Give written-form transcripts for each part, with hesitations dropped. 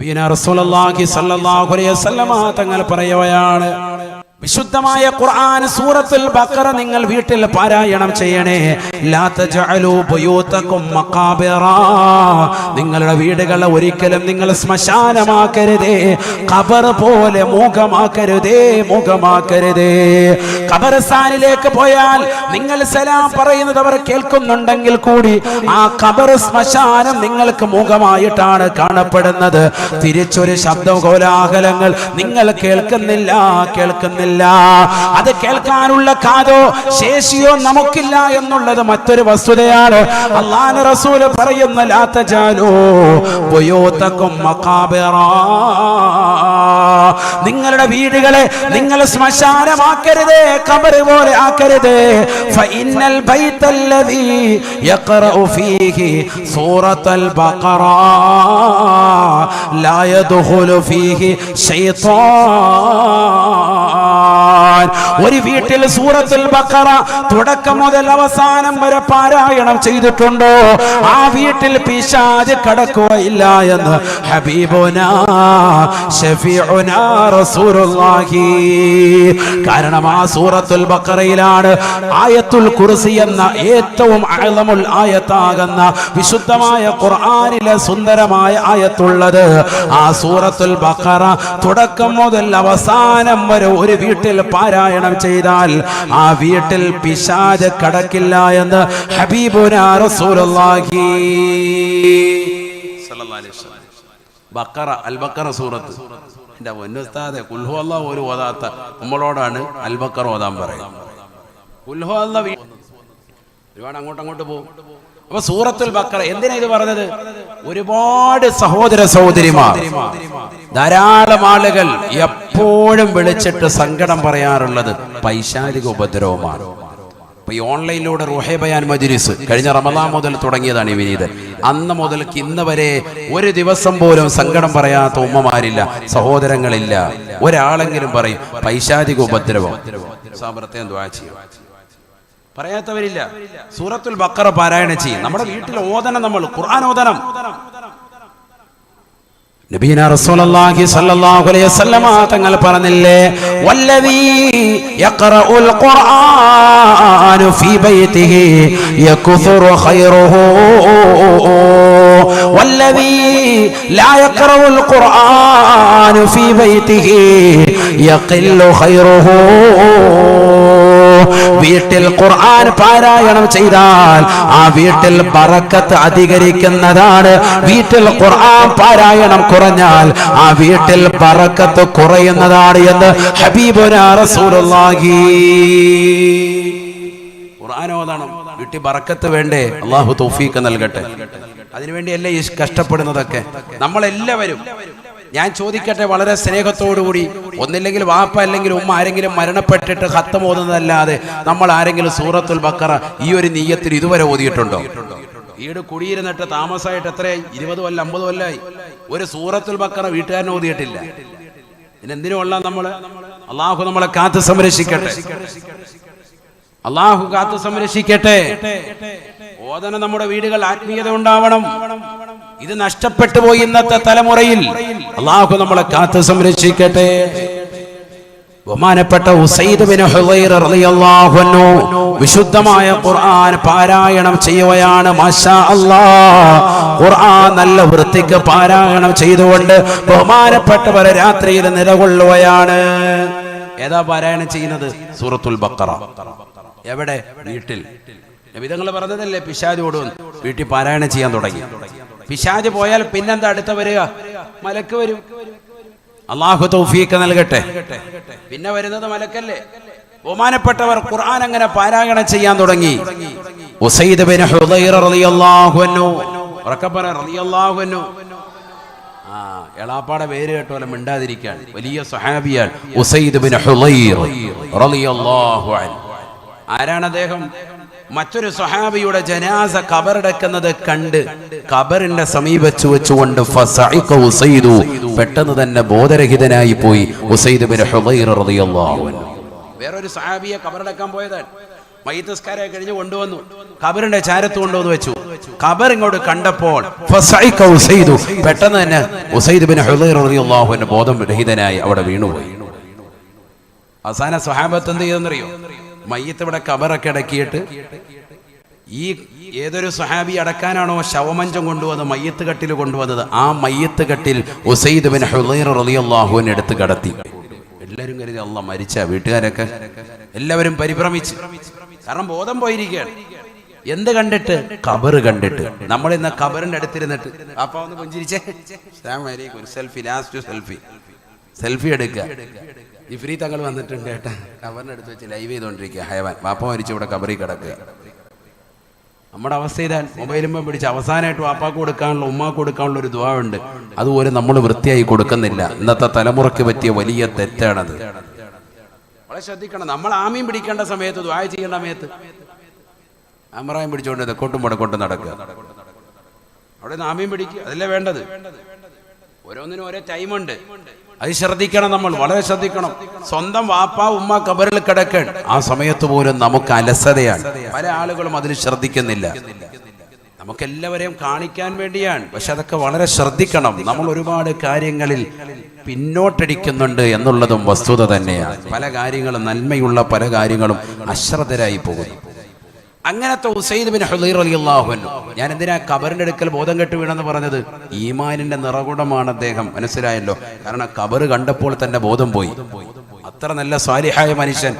നബിയുനാ റസൂലുള്ളാഹി സ്വല്ലല്ലാഹു അലൈഹി വസല്ലമ തങ്ങൾ പറയുകയാണ്, വിശുദ്ധമായ ഖുർആൻ സൂറത്തുൽ ബഖറ നിങ്ങൾ വീട്ടിൽ പാരായണം ചെയ്യണേ. ലാ തജഅലൂ ബുയൂതകും മഖാബിറ, നിങ്ങളുടെ വീടുകളെ ഒരിക്കലും നിങ്ങൾ ശ്മശാനമാക്കരുതേ, ഖബർ പോലെ മുഖമാക്കരുതേ. ഖബർസ്ഥാനിലേക്ക് പോയാൽ നിങ്ങൾ സലാം പറയുന്നത് അവർ കേൾക്കുന്നുണ്ടെങ്കിൽ കൂടി ആ ഖബർ ശ്മശാനം നിങ്ങൾക്ക് മുഖമായിട്ടാണ് കാണപ്പെടുന്നത്. തിരിച്ചൊരു ശബ്ദ കോലാഹലങ്ങൾ നിങ്ങൾ കേൾക്കുന്നില്ല. അത് കേൾക്കാനുള്ള കാതോ ശേഷിയോ നമുക്കില്ല എന്നുള്ളത് മറ്റൊരു വസ്തുതയാണ്. അല്ലാഹുവിന്റെ റസൂൽ പറയുന്ന ലാ തജാലൂ ബുയൂതകും മഖാബിറ, നിങ്ങളുടെ വീടുകളെ നിങ്ങൾ ശ്മശാനമാക്കരുതേ, ഖബർ പോലെ ആക്കരുതേ. ഫഇന്നൽ ബൈതല്ലദീ യഖറഉ ഫീഹി സൂറത്തുൽ ബഖറ ലാ യദ്ഖുലു ഫീഹി ശൈത്താൻ. ഒരു വീട്ടിൽ സൂറത്തുൽ ബഖറ തുടക്കം മുതൽ അവസാനം വരെ പാരായണം ചെയ്തിട്ടുണ്ടോ, ആ വീട്ടിൽ പിശാച് കടക്കുകയില്ല എന്ന് ഹബീബുനാ ശഫീഉനാ റസൂലുള്ളാഹി. കാരണം ആ സൂറത്തുൽ ബഖറയിലാണ് ആയത്തുൽ കുർസി എന്ന ഏറ്റവും അഅ്ലമുൽ ആയത്താകുന്ന വിശുദ്ധമായ ഖുർആനിലെ സുന്ദരമായ ആയത്തുള്ളത്. ആ സൂറത്തുൽ ബഖറ തുടക്കം മുതൽ അവസാനം വരെ ഒരു വീട്ടിൽ പാരായണം ചെയ്താൽ ആ വീട്ടിൽ പിശാച് കടക്കില്ല എന്ന് ഹബീബുനാ റസൂലുള്ളാഹി സ്വല്ലല്ലാഹു അലൈഹി വസല്ലം. ബഖറ, അൽ ബഖറ സൂറത്ത്. എൻ്റെ ഉസ്താദെ ഖുൽ ഹുവല്ലാഹു ഒരു ഓതാത്ത നമ്മളോടാണ് അൽ ബഖറ ഓതാൻ പറയും. ഖുൽ ഹുവല്ലാഹു ഒരുപാട് അങ്ങോട്ട് പോകും. അപ്പൊ സൂറത്തുൽ ബഖറ എന്തിനാ ഇത് പറഞ്ഞത്? ഒരുപാട് സഹോദര സഹോദരിമാർ, ധാരാളം ആളുകൾ എപ്പോഴും വിളിച്ചിട്ട് സങ്കടം പറയാറുള്ളത് പൈശാചിക ഉപദ്രവമാണ്. ഇപ്പൊ ഈ ഓൺലൈനിലൂടെ റൂഹേ ബയാൻ മജ്‌ലിസ് കഴിഞ്ഞ റമദാൻ മുതൽ തുടങ്ങിയതാണ് ഈ വിനീത്. അന്ന് മുതൽക്ക് ഇന്ന് വരെ ഒരു ദിവസം പോലും സങ്കടം പറയാത്ത ഉമ്മമാരില്ല, സഹോദരങ്ങളില്ല. ഒരാളെങ്കിലും പറയും പൈശാചിക ഉപദ്രവം, പ്രത്യേകം ദുആ ചെയ്യും. പറയാത്തവരില്ല. സൂറത്തുൽ ബഖറ പാരായണം ചെയ്യും. നമ്മുടെ വീട്ടിൽ ഓതണം, നമ്മൾ ഖുർആൻ ഓതണം. നബിയുനാ റസൂലുള്ളാഹി സ്വല്ലല്ലാഹു അലൈഹി വസല്ലമ തങ്ങൾ പറഞ്ഞില്ലേ, വല്ലദീ യഖറഉൽ ഖുർആന ഫീ ബൈതിഹി യക്സുറു ഖൈറുഹു വല്ലദീ ലാ യഖറഉൽ ഖുർആന ഫീ ബൈതിഹി യഖില്ലു ഖൈറുഹു. വീട്ടിൽ ഖുർആൻ പാരായണം ചെയ്താൽ ആ വീട്ടിൽ ബറക്കത്ത് അധികരിക്കുന്നതാണ്. വീട്ടിൽ ഖുർആൻ പാരായണം കുറഞ്ഞാൽ ആ വീട്ടിൽ ബറക്കത്ത് കുറയുന്നതാണ് എന്ന് ഹബീബുനാ റസൂലുള്ളാഹി. ഖുർആൻ ഓതണം, വീട്ടിൽ ബറക്കത്ത് വേണ്ടേ? അല്ലാഹു തൗഫീഖ് നൽകട്ടെ. അതിനുവേണ്ടിയല്ലേ ഈ കഷ്ടപ്പെടുന്നതൊക്കെ നമ്മളെല്ലാവരും. ഞാൻ ചോദിക്കട്ടെ വളരെ സ്നേഹത്തോടുകൂടി, ഒന്നില്ലെങ്കിൽ വാപ്പ അല്ലെങ്കിൽ ഉമ്മ ആരെങ്കിലും മരണപ്പെട്ടിട്ട് ഖത്തം ഓതുന്നതല്ലാതെ നമ്മൾ ആരെങ്കിലും സൂറത്തുൽ ബഖറ ഈ ഒരു നിയ്യത്തിൽ ഇതുവരെ ഓതിയിട്ടുണ്ടോ? വീട് കുടിയിരുന്നിട്ട് താമസമായിട്ട് എത്രയായി? 20 കൊല്ലം 50 കൊല്ലമായി. ഒരു സൂറത്തുൽ ബഖറ വീട്ടുകാരനെ ഓതിയിട്ടില്ല. ഇതിനെന്തിനുള്ള നമ്മള്? അള്ളാഹു നമ്മളെ കാത്ത് സംരക്ഷിക്കട്ടെ. അള്ളാഹു കാത്ത് സംരക്ഷിക്കട്ടെ. ഓതനം നമ്മുടെ വീടുകൾ ആത്മീയത ഉണ്ടാവണം. ഇത് നഷ്ടപ്പെട്ടു പോയി ഇന്നത്തെ തലമുറയിൽ. അള്ളാഹു നമ്മളെ കാത്ത് സംരക്ഷിക്കട്ടെ. ബഹുമാനപ്പെട്ട ഉസൈദ് ബിൻ ഹുദൈർ റളിയല്ലാഹു അൻഹു വിശുദ്ധമായ ഖുർആൻ പാരായണം ചെയ്യുകയാണ്. മാഷാ അല്ലാഹ്, ഖുർആൻ നല്ല വൃത്തിക്ക് പാരായണം ചെയ്തുകൊണ്ട് ബഹുമാനപ്പെട്ടവർ രാത്രിയിൽ നിലകൊള്ളുകയാണ്. ഏതാ പാരായണം ചെയ്യുന്നത്? സൂറത്തുൽ ബഖറ. എവിടെ? വീട്ടിൽ. നബിതങ്ങൾ പറഞ്ഞതല്ലേ പിശാച് ഓടും. വീട്ടിൽ പാരായണം ചെയ്യാൻ തുടങ്ങി. പിശാച് പോയാൽ പിന്നെന്താ അടുത്ത വരിക? മലക്ക് വരും. അല്ലാഹു തൗഫീഖ് നൽകട്ടെ. പിന്നെ വരുന്നത് മലക്കല്ലേ. ബഹുമാനപ്പെട്ടവർ ഖുർആൻ അങ്ങനെ പാരായണം ചെയ്യാൻ തുടങ്ങി. ഉസൈദ് ബിൻ ഹുദൈർ റളിയല്ലാഹു അൻഹു, റക്കബറ റളിയല്ലാഹു അൻഹു. എളാപ്പാടെ പേര് കേട്ടോലെ മിണ്ടാതിരിക്കാൻ. വലിയ സ്വഹാബിയാണ് ഉസൈദ് ബിൻ ഹുദൈർ റളിയല്ലാഹു അൻഹു. ആരാണ് അദ്ദേഹം? മറ്റൊരു സ്വഹാബിയുടെ ജനാസ ഖബറടക്കുന്നത് കണ്ട് ഖബറിന്റെ സമീപത്ത് വെച്ചുകൊണ്ട് ഫസഇഖ ഉസൈദു, പെട്ടെന്ന് തന്നെ ബോധരഹിതനായി പോയി ഉസൈദ് ബിൻ ഹുദൈർ റളിയല്ലാഹു അൻഹു. വേറൊരു സ്വഹാബിയെ ഖബറടക്കാൻ പോയതാണ്. മയ്യിത്ത് നിസ്കാരം കഴിഞ്ഞ് കൊണ്ടുവന്നു, ഖബറിന്റെ ചാരത്ത് കൊണ്ടുവന്ന് വെച്ചു. ഖബർ ഇങ്ങോട്ട് കണ്ടപ്പോൾ ഫസൈക ഉസൈദ്, പെട്ടെന്ന് തന്നെ ഉസൈദ് ബിൻ ഹുദൈർ റളിയല്ലാഹു അൻഹു ബോധം രഹിതനായി അവിടെ വീണുപോയി. അവസാന സ്വഹാബത്ത് എന്ത് ചെയ്തെന്നറിയോ? മയ്യത്ത് ഇവിടെ ഖബറൊക്കെ അടക്കിയിട്ട് ഈ ഏതൊരു സ്വഹാബി അടക്കാനാണോ ശവമഞ്ചം കൊണ്ടുവന്നത്, മയ്യത്ത് കട്ടിൽ കൊണ്ടുവന്നത്, ആ മയ്യത്ത് കട്ടിൽ ഉസൈദ് ബിൻ ഹുദൈർ റളിയല്ലാഹു അൻഹു എടുത്ത് കടത്തി. എല്ലാവരും കരുതി അള്ളാഹ് മരിച്ച, വീട്ടുകാരൊക്കെ എല്ലാവരും പരിഭ്രമിച്ച്, കാരണം ബോധം പോയിരിക്കുകയാണ്. എന്ത് കണ്ടിട്ട്? ഖബർ കണ്ടിട്ട്. നമ്മൾ ഇന്ന് ഖബറിന്റെ അടുത്തിരുന്നിട്ട് അപ്പ ഒന്ന് പുഞ്ചിരിച്ചേ, സെൽഫി, ലാസ്റ്റ് സെൽഫി എടുക്കുക. ഇഫ്രീ തങ്ങൾ വന്നിട്ടുണ്ട് ഏട്ടാ, ഖബറിന്റെ അടുത്ത് വെച്ച് ലൈവ് ചെയ്തോണ്ടിരിക്കുക. ഹയവാൻ വാപ്പ മരിച്ചു ഇവിടെ ഖബറിൽ കിടക്കുക. നമ്മുടെ അവസ്ഥ ഇതാ, മൊബൈലുമ്പോൾ പിടിച്ച് അവസാനമായിട്ട് വാപ്പാക്ക് കൊടുക്കാനുള്ള, ഉമ്മാക്ക് കൊടുക്കാനുള്ള ഒരു ദുആ ഉണ്ട്, അതുപോലെ നമ്മൾ വൃത്തിയായി കൊടുക്കുന്നില്ല. ഇന്നത്തെ തലമുറയ്ക്ക് പറ്റിയ വലിയ തെറ്റാണത്. വളരെ ശ്രദ്ധിക്കണം. നമ്മൾ ആമീൻ പിടിക്കേണ്ട സമയത്ത്, ദുആ ചെയ്യേണ്ട സമയത്ത് അമറായും പിടിച്ചുകൊണ്ട് തെക്കോട്ടും വടക്കോട്ടും നടക്കുക. അവിടെ നിന്ന് ആമീൻ പിടിക്കുക, അതല്ലേ വേണ്ടത്. ഓരോന്നിനും ഓരോ ടൈമുണ്ട്, അത് ശ്രദ്ധിക്കണം. നമ്മൾ വളരെ ശ്രദ്ധിക്കണം. സ്വന്തം വാപ്പ ഉമ്മ ഖബറിൽ കിടക്കാൻ ആ സമയത്ത് പോലും നമുക്ക് അലസതയാണ്. പല ആളുകളും അതിൽ ശ്രദ്ധിക്കുന്നില്ല. നമുക്കെല്ലാവരെയും കാണിക്കാൻ വേണ്ടിയാണ്, പക്ഷെ അതൊക്കെ വളരെ ശ്രദ്ധിക്കണം. നമ്മൾ ഒരുപാട് കാര്യങ്ങളിൽ പിന്നോട്ടടിക്കുന്നുണ്ട് എന്നുള്ളതും വസ്തുത തന്നെയാണ്. പല കാര്യങ്ങളും, നന്മയുള്ള പല കാര്യങ്ങളും അശ്രദ്ധരായി പോകുന്നു. അങ്ങനത്തെ ഉസൈദ് ബിൻ ഹുദൈർ റളിയല്ലാഹു അൻഹു, ഞാൻ എന്തിനാ ഖബറിന്റെ അടുക്കൽ ബോധം കെട്ട് വീണെന്ന് പറഞ്ഞത്? ഈമാനിന്റെ നിറകുടമാണ് അദ്ദേഹം, മനസ്സിലായല്ലോ. കാരണം ഖബർ കണ്ടപ്പോൾ തന്നെ ബോധം പോയി. അത്ര നല്ല സ്വാലിഹായ മനുഷ്യൻ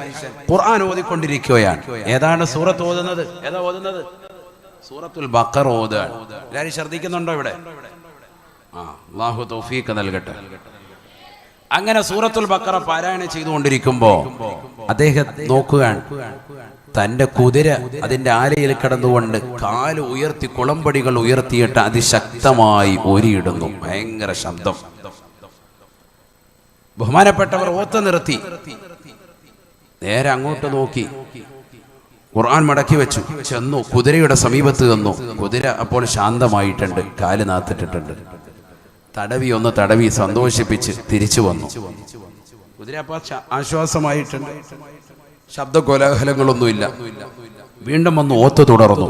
ഖുർആൻ ഓതിക്കൊണ്ടിരിക്കുകയാണ്. ഏതാണ് സൂറത്ത് ഓതുന്നത്? ഏതാ ഓതുന്നത്? സൂറത്തുൽ ബഖറ ഓതുകയാണ്. എല്ലാവരും ശ്രദ്ധിക്കുന്നുണ്ടോ ഇവിടെ? അല്ലാഹു തൗഫീഖ് നൽകട്ടെ. അങ്ങനെ സൂറത്തുൽ ബഖറ പാരായണം ചെയ്തുകൊണ്ടിരിക്കുമ്പോ അദ്ദേഹം നോക്കുകയാണ്, തന്റെ കുതിര അതിന്റെ ആലയിൽ കിടന്നുകൊണ്ട് കാല് ഉയർത്തി, കുളമ്പടികൾ ഉയർത്തിയിട്ട് അതിശക്തമായി ഓരിയിടുന്നു. ഭയങ്കര ശബ്ദം. ബഹുമാനപ്പെട്ടവർ ഓത്ത് നിർത്തി, നേരെ അങ്ങോട്ട് നോക്കി, ഖുർആൻ മടക്കി വെച്ചു, ചെന്നു കുതിരയുടെ സമീപത്ത് ചെന്നു. കുതിര അപ്പോൾ ശാന്തമായിട്ടുണ്ട്, കാല് നാത്തിട്ടിട്ടുണ്ട്. ഒന്ന് തടവി സന്തോഷിപ്പിച്ച് തിരിച്ചു വന്നു. കുതിര അപ്പോൾ ആശ്വാസമായിട്ടുണ്ട്, ശബ്ദ കോലാഹലങ്ങളൊന്നുമില്ല. വീണ്ടും വന്ന് ഓത്ത് തുടർന്നു.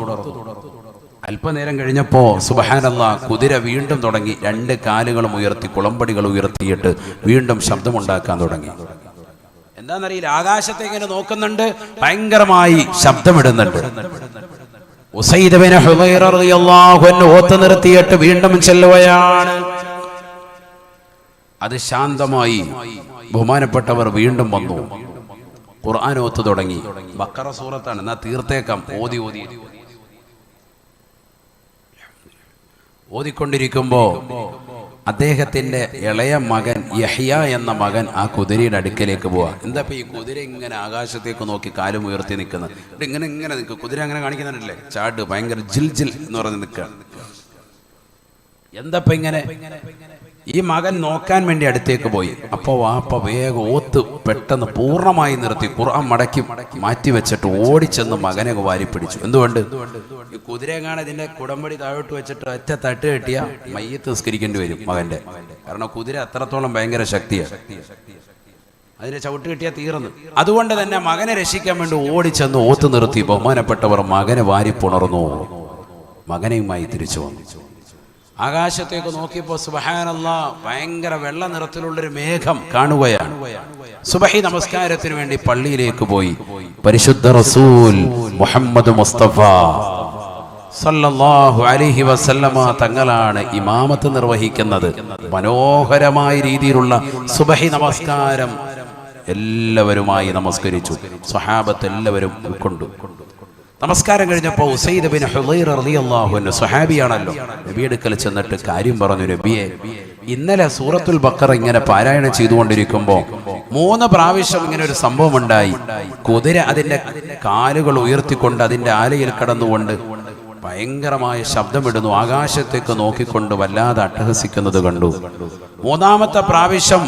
അല്പനേരം കഴിഞ്ഞപ്പോ സുബ്ഹാനല്ലാഹ്, കുതിര വീണ്ടും തുടങ്ങി. രണ്ട് കാലുകളും ഉയർത്തി, കുളമ്പടികൾ ഉയർത്തിയിട്ട് വീണ്ടും ശബ്ദമുണ്ടാക്കാൻ തുടങ്ങി. എന്താണെന്നറിയില്ല, ആകാശത്തെ ഇങ്ങനെ നോക്കുന്നുണ്ട്, ഭയങ്കരമായി ശബ്ദമിടുന്നുണ്ട്. ഉസൈദ് ബിൻ ഹുദൈർ റളിയല്ലാഹു അൻഹു ഓത്ത് നിർത്തിയിട്ട് വീണ്ടും ചെല്ലുകയാണ്. അത് ശാന്തമായി. ബഹുമാനപ്പെട്ടവർ വീണ്ടും വന്നു, ഖുർആൻ ഓത്ത് തുടങ്ങി. ബഖറ സൂറത്താണ്, എന്നാ തീർത്തേക്കാം. ഓതിക്കൊണ്ടിരിക്കുമ്പോ അദ്ദേഹത്തിന്റെ ഇളയ മകൻ യഹ്യ എന്ന മകൻ ആ കുതിരയുടെ അടുക്കലേക്ക് പോവാ. എന്താ ഈ കുതിര ഇങ്ങനെ ആകാശത്തേക്ക് നോക്കി കാലും ഉയർത്തി നിൽക്കുന്നത്? ഇങ്ങനെ ഇങ്ങനെ നിൽക്കും കുതിര, അങ്ങനെ കാണിക്കുന്നുണ്ടല്ലേ, ചാട് ഭയങ്കര ജിൽ ജിൽ എന്ന് പറഞ്ഞ് നിൽക്കുക. എന്താ ഇങ്ങനെ? ഈ മകൻ നോക്കാൻ വേണ്ടി അടുത്തേക്ക് പോയി. അപ്പോൾ വാപ്പ വേഗം ഓത്ത് പെട്ടെന്ന് പൂർണ്ണമായി നിർത്തി, ഖുർആൻ മടക്കി മാറ്റി വെച്ചിട്ട് ഓടിച്ചെന്ന് മകനെ വാരി പിടിച്ചു. എന്തുകൊണ്ട്? ഈ കുതിരയെ കാണാൻ ഇതിന്റെ കുടമ്പടി താഴോട്ട് വെച്ചിട്ട് ഒറ്റ തട്ട് കെട്ടിയ മയ്യത്ത് നിസ്കരിക്കേണ്ടി വരും മകന്റെ. കാരണം കുതിര അത്രത്തോളം ഭയങ്കര ശക്തിയാണ്, അതിനെ ചവിട്ട് കിട്ടിയാൽ തീർന്നു. അതുകൊണ്ട് തന്നെ മകനെ രക്ഷിക്കാൻ വേണ്ടി ഓടിച്ചെന്ന് ഓത്ത് നിർത്തി. ബഹുമാനപ്പെട്ടവർ മകനെ വാരി പുണർന്നു, മകനെയുമായി തിരിച്ചു വന്നു. ആകാശത്തേക്ക് നോക്കിയപ്പോൾ സുബ്ഹാനല്ലാഹ്, ഭയങ്കര വെള്ള നിറത്തിലുള്ളൊരു മേഘം കാണുകയാണ്. സുബഹി നമസ്കാരത്തിന് വേണ്ടി പള്ളിയിലേക്ക് പോയി. പരിശുദ്ധ റസൂൽ മുഹമ്മദ് മുസ്തഫ സല്ലല്ലാഹു അലൈഹി വസല്ലമ തങ്ങളാണ് ഇമാമത്ത് നിർവഹിക്കുന്നത്. മനോഹരമായ രീതിയിലുള്ള സുബഹി നമസ്കാരം എല്ലാവരുമായി നമസ്കരിച്ചു. സ്വഹാബത്ത് എല്ലാവരും ഉൾക്കൊണ്ടു. നമസ്കാരം കഴിഞ്ഞപ്പോൾ ഉസൈദ് ബിൻ ഹുദൈർ റളിയല്ലാഹു അൻഹു, സ്വഹാബിയാണല്ലോ, നബിയുടെ അടുക്കൽ ചെന്നിട്ട് കാര്യം പറഞ്ഞു. നബിയെ, ഇന്നലെ സൂറത്തുൽ ബഖറ ഇങ്ങനെ പാരായണം ചെയ്തുകൊണ്ടിരിക്കുമ്പോൾ 3 പ്രാവശ്യം ഇങ്ങനെ ഒരു സംഭവം ഉണ്ടായി. കുതിര അതിന്റെ കാലുകൾ ഉയർത്തിക്കൊണ്ട് അതിന്റെ ആലയിൽ കടന്നുകൊണ്ട് ഭയങ്കരമായ ശബ്ദമിടുന്നു, ആകാശത്തേക്ക് നോക്കിക്കൊണ്ട് വല്ലാതെ അട്ടഹസിക്കുന്നത് കണ്ടു. 3ാമത്തെ പ്രാവശ്യം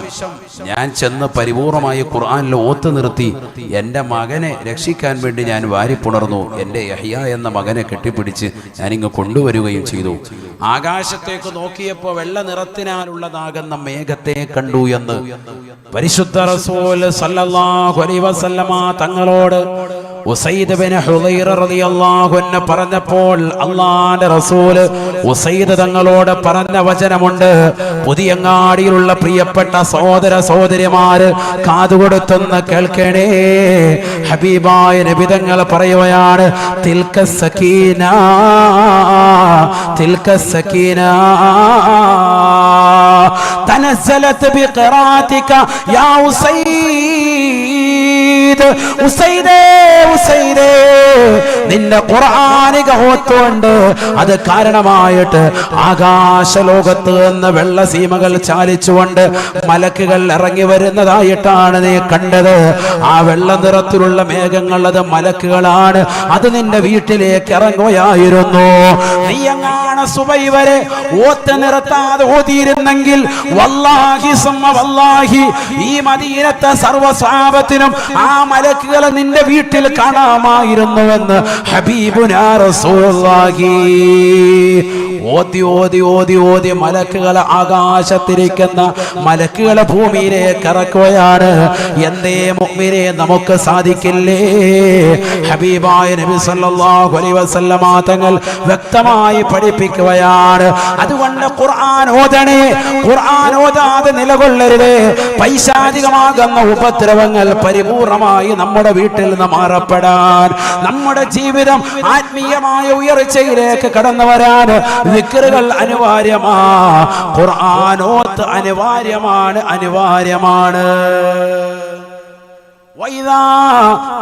ഞാൻ ചെന്ന് പരിപൂർണമായി ഖുർആനിൽ ഓത്ത് നിർത്തി എൻ്റെ മകനെ രക്ഷിക്കാൻ വേണ്ടി ഞാൻ വാരിപ്പുണർന്നു. എൻ്റെ യഹ്യ എന്ന മകനെ കെട്ടിപ്പിടിച്ച് ഞാനിങ്ങ് കൊണ്ടുവരികയും ചെയ്തു. ആകാശത്തേക്ക് നോക്കിയപ്പോൾ വെള്ള നിറത്തിനാലുള്ളതാകുന്ന മേഘത്തെ കണ്ടു എന്ന് പരിശുദ്ധ റസൂൽ സല്ലല്ലാഹു അലൈഹി വസല്ലമ തങ്ങളോട് ഉസൈദ് ബിൻ ഹുദൈറ റളിയല്ലാഹു അൻഹു പറഞ്ഞപ്പോൾ അല്ലാഹുവിന്റെ റസൂല് ഉസൈദ് തങ്ങളോട് പറഞ്ഞ വചനമുണ്ട്. പുതിയങ്ങാടിയിലുള്ള പ്രിയപ്പെട്ട സഹോദര സഹോദരിമാര് കാതുകൊടുത്തൊന്ന് കേൾക്കണേ. ഹബീബായ നബി തങ്ങൾ പറയുകയാണ്, തിൽക സകീന തിൽക സകീന തനസ്സലത് ബിഖിറാതിക യാ ഉസൈദ്. ഉസൈദേ ഉസൈദേ, നിന്റെ ഖുർആനിക ഓത്തുകൊണ്ട് അത് കാരണമായിട്ട് ആകാശലോകത്ത് നിന്ന് വെള്ളസീമകൾ ചാലിച്ചുകൊണ്ട് മലക്കുകൾ ഇറങ്ങി വരുന്നതായിട്ടാണ് നീ കണ്ടത്. ആ വെള്ള നിറത്തിലുള്ള മേഘങ്ങൾ അത് മലക്കുകളാണ്. അത് നിന്റെ വീട്ടിലേക്ക് ഇറങ്ങുകയായിരുന്നു. നീ എങ്ങാണ് സുബൈ വരെ ഓത്ത് നിർത്താതെ ഓതിയിരുന്നെങ്കിൽ വല്ലാഹി സുമ്മ വല്ലാഹി ഈ മദീനത്തെ സർവ്വ സ്വഹാബത്തിനും ആ മലക്കുകളെ നിന്റെ വീട്ടിൽ കാണാമായിരുന്നുവെന്ന് ഹബീബുനാ റസൂലുള്ളാഹി. ഓതി ഓതി ഓതി ഓതി മലക്കുകളെ ആകാശത്തിരിക്കുന്ന മലക്കുകളെ ഭൂമിയിലേക്ക് ഇറക്കുകയാണ്. എന്തേ മുഅ്മിനേ നമുക്ക് സാധിക്കില്ലേ? ഹബീബായ നബി സല്ലല്ലാഹു അലൈഹി വസല്ലമ തങ്ങൾ വ്യക്തമായി പഠിപ്പിക്കുകയാണ്. അതുകൊണ്ട് ഖുർആൻ ഓതണേ, ഖുർആൻ ഓതാതെ നിലകൊള്ളരുത്. പൈശാചികമാകുന്ന ഉപദ്രവങ്ങൾ പരിപൂർണമായി നമ്മുടെ വീട്ടിൽ നിന്ന് മാറപ്പെടാൻ, നമ്മുടെ ജീവിതം ആത്മീയമായ ഉയർച്ചയിലേക്ക് കടന്നു വരാൻ ദിക്റുകൾ അനിവാര്യമാ, ഖുർആനോത്ത് അനിവാര്യമാണ്, അനിവാര്യമാണ്. وَإِذَا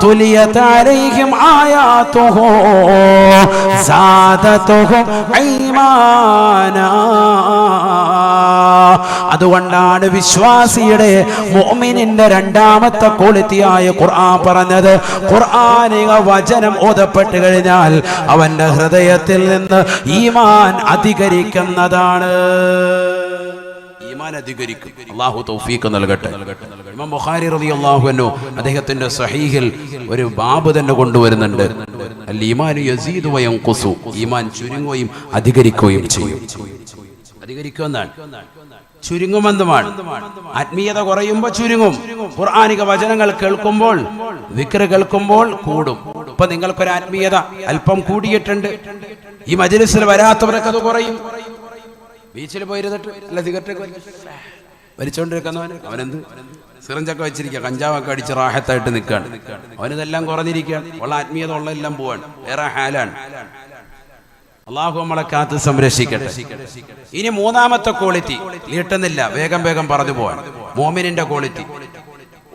تُلِيَتْ عَلَيْهِمْ آيَاتُهُ زَادَتْهُمْ إِيمَانًا. അതുകൊണ്ടാണ് വിശ്വാസിയുടെ മുഅ്മിനിന്റെ രണ്ടാമത്തെ ക്വാളിറ്റിയായ ഖുർആൻ പറഞ്ഞത്. ഖുർആനിക വചനം ഓതപ്പെട്ട് കഴിഞ്ഞാൽ അവന്റെ ഹൃദയത്തിൽ നിന്ന് ഈമാൻ അധികരിക്കുന്നതാണ്. ഈമാൻ അധികരിക്കും. അല്ലാഹു തൗഫീഖ് നൽകട്ടെ. ഇമാം ബുഖാരി റളിയല്ലാഹു അൻഹു അദ്ദേഹത്തിന്റെ സ്വഹീഹിൽ ഒരു ബാബ് തന്നെ കൊണ്ടുവരുന്നുണ്ട്. അൽ ഈമാനു യസീദു വയൻഖുസു, ഈമാൻ ചുരുങ്ങുകയും അധികരിക്കുകയും ചെയ്യും. അധികരിക്കുമെന്നാണ്, ചുരുങ്ങുമെന്നുമാണ്. ആത്മീയത കുറയുമ്പോൾ ചുരുങ്ങും. ഖുർആനിക വചനങ്ങൾ കേൾക്കുമ്പോൾ, ദിക്ർ കേൾക്കുമ്പോൾ കൂടും. ഇപ്പൊ നിങ്ങൾക്കൊരു ആത്മീയത അല്പം കൂടിയിട്ടുണ്ട്, ഈ മജ്ലിസിൽ വരാത്തവരൊക്കെ അത് കുറയും. ബീച്ചിൽ പോയിരുന്നിട്ട് അല്ല സിഗരറ്റൊക്കെ വലിച്ചോണ്ടിരിക്കുന്നവന് അവനെന്ത് സിറഞ്ചൊക്കെ വെച്ചിരിക്കുക, കഞ്ചാവൊക്കെ അടിച്ച് റാഹത്തായിട്ട് നിൽക്കുകയാണ്. അവനിതെല്ലാം കുറഞ്ഞിരിക്കുകയാണ്. ഉള്ള ആത്മീയത ഉള്ള എല്ലാം പോവാണ്, വേറെ ഹാലാണ്. അള്ളാഹു നമ്മളെ കാത്ത് സംരക്ഷിക്കട്ടെ. ഇനി മൂന്നാമത്തെ ക്വാളിറ്റി നീട്ടുന്നില്ല, വേഗം വേഗം പറഞ്ഞു പോവാൻ. മോമിനിന്റെ ക്വാളിറ്റി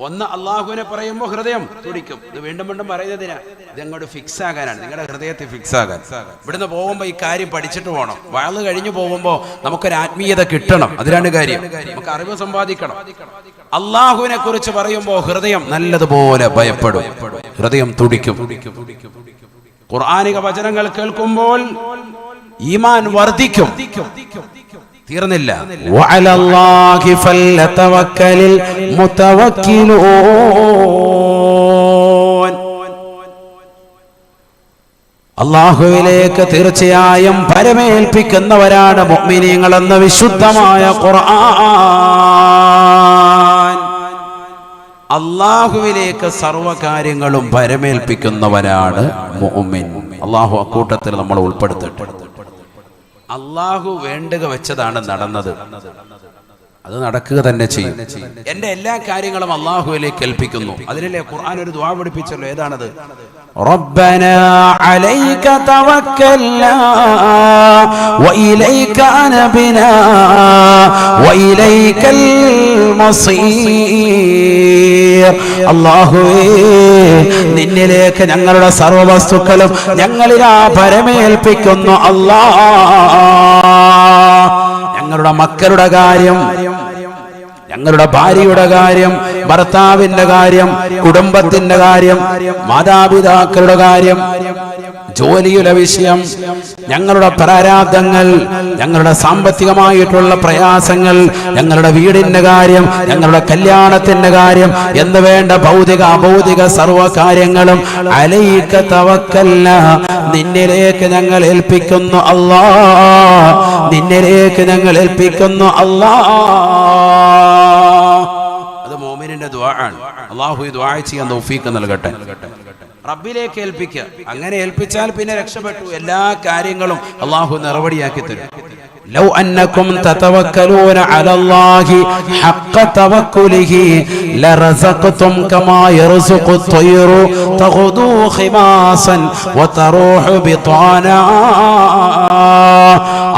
ഒന്ന്, അള്ളാഹുവിനെ പറയുമ്പോൾ ഹൃദയം തുടിക്കും. ഇത് വീണ്ടും വീണ്ടും പറയുന്നതിനാ, ഇത് അങ്ങോട്ട് ഫിക്സ് ആകാനാണ്, നിങ്ങളുടെ ഹൃദയത്തിൽ ഫിക്സ് ആകാൻ. ഇവിടുന്ന് പോകുമ്പോൾ ഈ കാര്യം പഠിച്ചിട്ട് പോകണം. വയല് കഴിഞ്ഞു പോകുമ്പോൾ നമുക്കൊരു ആത്മീയത കിട്ടണം, അതിലാണ് കാര്യം. നമുക്ക് അറിവ് സമ്പാദിക്കണം. അള്ളാഹുവിനെ കുറിച്ച് പറയുമ്പോൾ ഹൃദയം നല്ലതുപോലെ ഭയപ്പെടും, ഹൃദയം തുടിക്കും. ഖുർആനിക വചനങ്ങൾ കേൾക്കുമ്പോൾ ഈമാൻ വർദ്ധിക്കും. തീർന്നില്ല, വഅലല്ലാഹി ഫൽതവക്കലിൽ മുതവക്കിലൂൻ. അല്ലാഹുവിലേക്ക് തീർച്ചയായും പരമേൽപ്പിക്കുന്നവരാണ് മുഅ്മിനീങ്ങളെന്ന വിശുദ്ധമായ ഖുർആൻ. അല്ലാഹുവിലേക്ക് സർവ്വകാര്യങ്ങളും പരമേൽപ്പിക്കുന്നവനാണ് മുഅ്മിൻ. അല്ലാഹു അക്കൂട്ടത്തിൽ നമ്മൾ ഉൾപ്പെടുത്തട്ടെ. അള്ളാഹു വേണ്ടുക വെച്ചതാണ് നടന്നത്, അത് നടക്കുക തന്നെ ചെയ്യും. എന്റെ എല്ലാ കാര്യങ്ങളും അള്ളാഹുവിലേക്ക് ഏൽപ്പിക്കുന്നു. അതിനല്ലേ ഖുർആൻ ഒരു ദുആ പഠിപ്പിച്ചല്ലോ, ഏതാണത്? റബ്ബനാ അലൈക തവക്കൽനാ വഇലൈക അനബ്നാ വഇലൈകൽ മസീർ. അല്ലാഹുവേ, നിന്നിലേക്ക് ഞങ്ങളുടെ സർവ്വ വസ്തുക്കളും ഞങ്ങളിലാ പരമേൽപ്പിക്കുന്നു. അല്ലാഹ്, ഞങ്ങളുടെ മക്കളുടെ കാര്യം, ഞങ്ങളുടെ ഭാര്യയുടെ കാര്യം, ഭർത്താവിന്റെ കാര്യം, കുടുംബത്തിന്റെ കാര്യം, മാതാപിതാക്കളുടെ കാര്യം, ജോലിയുടെ വിഷയം, ഞങ്ങളുടെ പ്രാരാബ്ദങ്ങൾ, ഞങ്ങളുടെ സാമ്പത്തികമായിട്ടുള്ള പ്രയാസങ്ങൾ, ഞങ്ങളുടെ വീടിന്റെ കാര്യം, ഞങ്ങളുടെ കല്യാണത്തിന്റെ കാര്യം എന്ന് വേണ്ട ഭൗതിക അഭൗതിക സർവ്വ കാര്യങ്ങളും അലൈക തവക്കൽനാ, നിന്നിലേക്ക് ഞങ്ങൾ ഏൽപ്പിക്കുന്നു അല്ലാഹ്, നിന്നിലേക്ക് ഞങ്ങൾ ഏൽപ്പിക്കുന്നു അല്ലാഹ്. അത് മുഅ്മിനിന്റെ ദുആ ആണ്. അല്ലാഹു ഈ ദുആ ചെയ്യാൻ തൗഫീഖ് നൽകട്ടെ. റബ്ബിലേക്ക് ഏൽപ്പിക്കുക. അങ്ങനെ ഏൽപ്പിച്ചാൽ പിന്നെ രക്ഷപ്പെട്ടു. എല്ലാ കാര്യങ്ങളും അള്ളാഹു നിറവടിയാക്കി തരും. لو أنكم تتوكلون على الله حق توكله لرزقتم كما يرزق الطير تغدو خماصا وتروح بطانا.